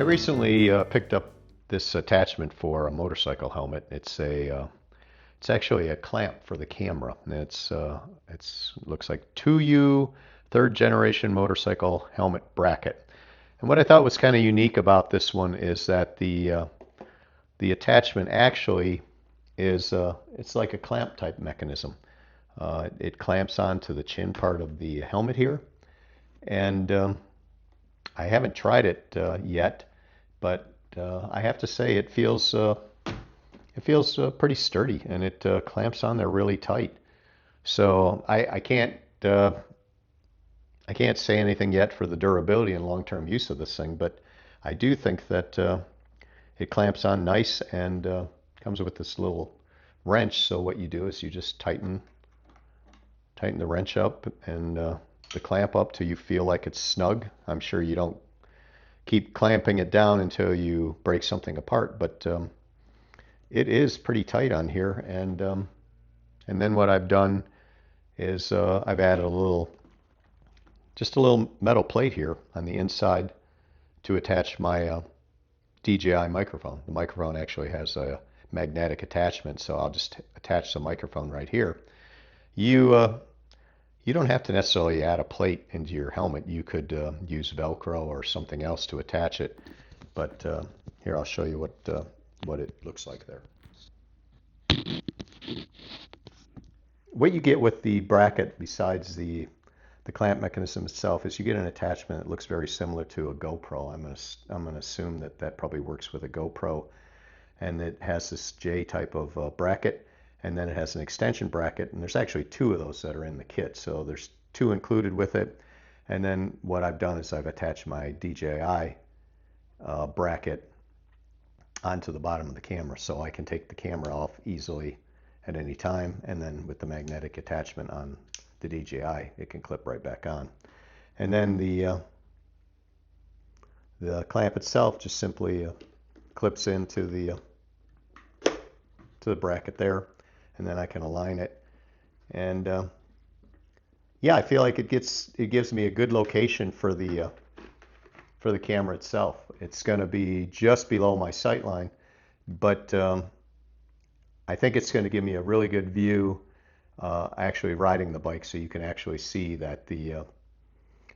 recently picked up this attachment for a motorcycle helmet. It's actually a clamp for the camera. It's looks like 2U third generation motorcycle helmet bracket. And what I thought was kind of unique about this one is that the attachment actually is it's like a clamp type mechanism. It clamps onto the chin part of the helmet here, and I haven't tried it yet, but I have to say it feels pretty sturdy, and it clamps on there really tight. So I can't say anything yet for the durability and long-term use of this thing, but I do think that it clamps on nice, and comes with this little wrench. So what you do is you just tighten the wrench up and the clamp up till you feel like it's snug. I'm sure you don't keep clamping it down until you break something apart, but it is pretty tight on here. And then what I've done is I've added just a little metal plate here on the inside to attach my DJI microphone. The microphone actually has a magnetic attachment, so I'll just attach the microphone right here. You don't have to necessarily add a plate into your helmet. You could use Velcro or something else to attach it, but here I'll show you what it looks like there. What you get with the bracket, besides the clamp mechanism itself, is you get an attachment that looks very similar to a GoPro. I'm gonna assume that probably works with a GoPro, and it has this J type of bracket, and then it has an extension bracket, and there's actually two of those that are in the kit. So there's two included with it. And then what I've done is I've attached my DJI bracket onto the bottom of the camera, so I can take the camera off easily at any time, and then with the magnetic attachment on the DJI, it can clip right back on. And then the clamp itself just simply clips into the bracket there, and then I can align it. And yeah, I feel like it gives me a good location for the camera itself. It's going to be just below my sight line, but I think it's going to give me a really good view actually riding the bike, so you can actually see that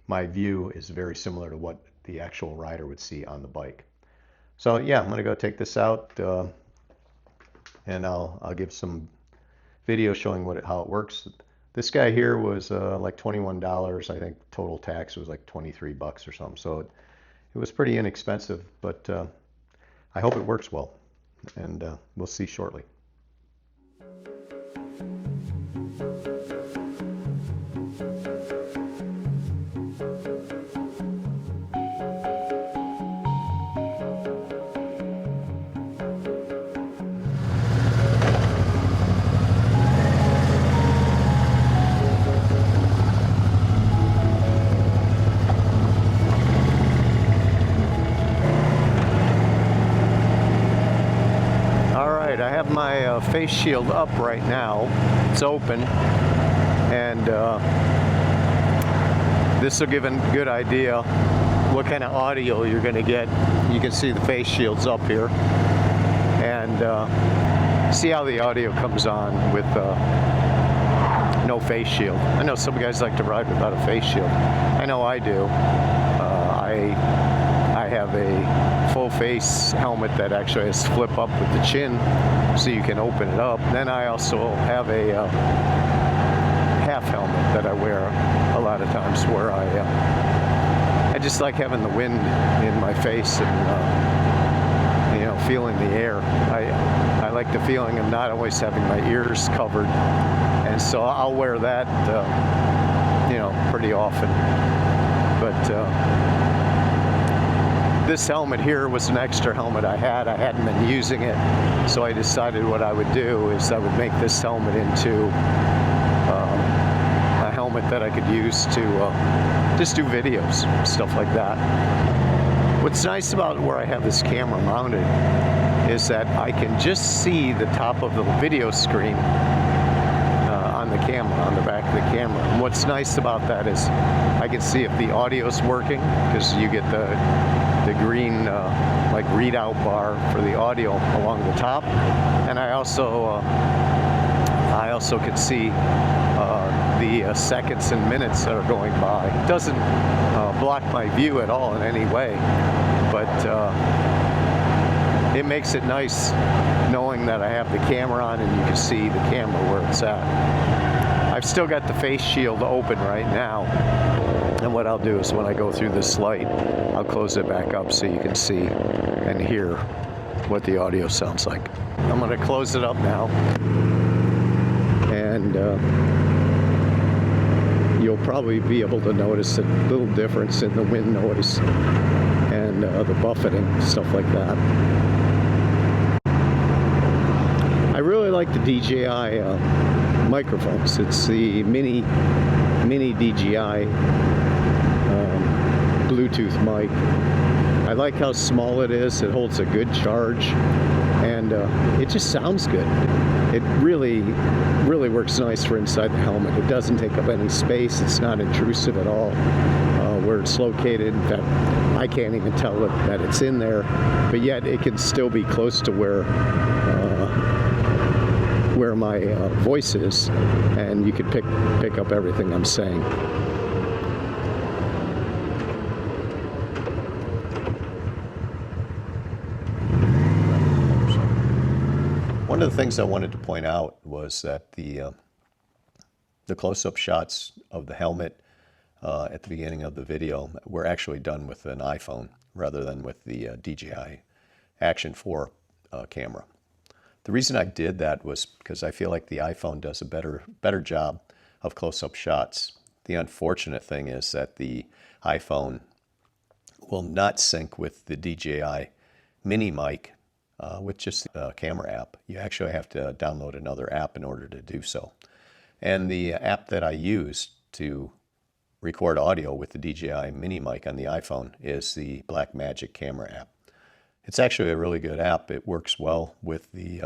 my view is very similar to what the actual rider would see on the bike. So yeah, I'm going to go take this out, and I'll give some video showing how it works. This guy here was like $21. I think total tax was like 23 bucks or something. So it was pretty inexpensive, but I hope it works well, and we'll see shortly. I have my face shield up right now. It's open, and this will give a good idea what kind of audio you're going to get. You can see the face shield's up here, and see how the audio comes on with no face shield. I know some guys like to ride without a face shield. I know I do. I have a full face helmet that actually has flip up with the chin, so you can open it up. Then I also have a half helmet that I wear a lot of times, where I just like having the wind in my face and feeling the air. I like the feeling of not always having my ears covered, and so I'll wear that pretty often. But this helmet here was an extra helmet I had. I hadn't been using it, so I decided what I would do is I would make this helmet into a helmet that I could use to just do videos, stuff like that. What's nice about where I have this camera mounted is that I can just see the top of the video screen on the camera, on the back of the camera. And what's nice about that is I can see if the audio's working, because you get the the green like readout bar for the audio along the top, and I also can see the seconds and minutes that are going by. It doesn't block my view at all in any way, but it makes it nice knowing that I have the camera on and you can see the camera where it's at. I've still got the face shield open right now, and what I'll do is when I go through this light, I'll close it back up so you can see and hear what the audio sounds like. I'm going to close it up now, and you'll probably be able to notice a little difference in the wind noise and the buffeting, stuff like that. I really like the DJI microphones. It's the mini DJI Bluetooth mic. I like how small it is. It holds a good charge, and it just sounds good. It really works nice for inside the helmet. It doesn't take up any space. It's not intrusive at all. Where it's located, in fact, I can't even tell that it's in there, but yet it can still be close to where my voice is, and you could pick up everything I'm saying. One of the things I wanted to point out was that the close-up shots of the helmet at the beginning of the video were actually done with an iPhone rather than with the DJI Action 4 camera. The reason I did that was because I feel like the iPhone does a better job of close-up shots. The unfortunate thing is that the iPhone will not sync with the DJI mini mic with just the camera app. You actually have to download another app in order to do so. And the app that I use to record audio with the DJI mini mic on the iPhone is the Blackmagic camera app. It's actually a really good app. It works well with the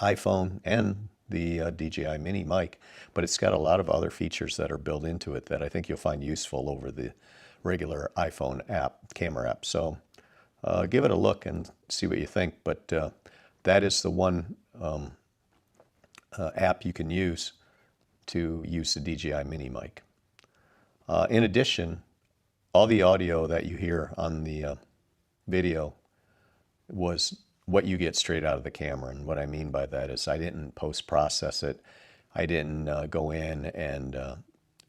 iPhone and the DJI mini mic, but it's got a lot of other features that are built into it that I think you'll find useful over the regular iPhone app, camera app. So give it a look and see what you think, but that is the one app you can use to use the DJI mini mic. In addition, all the audio that you hear on the video was what you get straight out of the camera. And what I mean by that is I didn't post-process it. I didn't go in and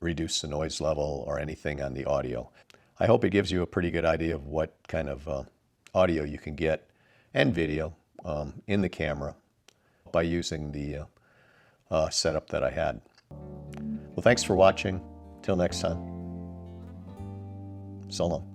reduce the noise level or anything on the audio. I hope it gives you a pretty good idea of what kind of audio you can get and video in the camera by using the setup that I had. Well, thanks for watching. Till next time. So long.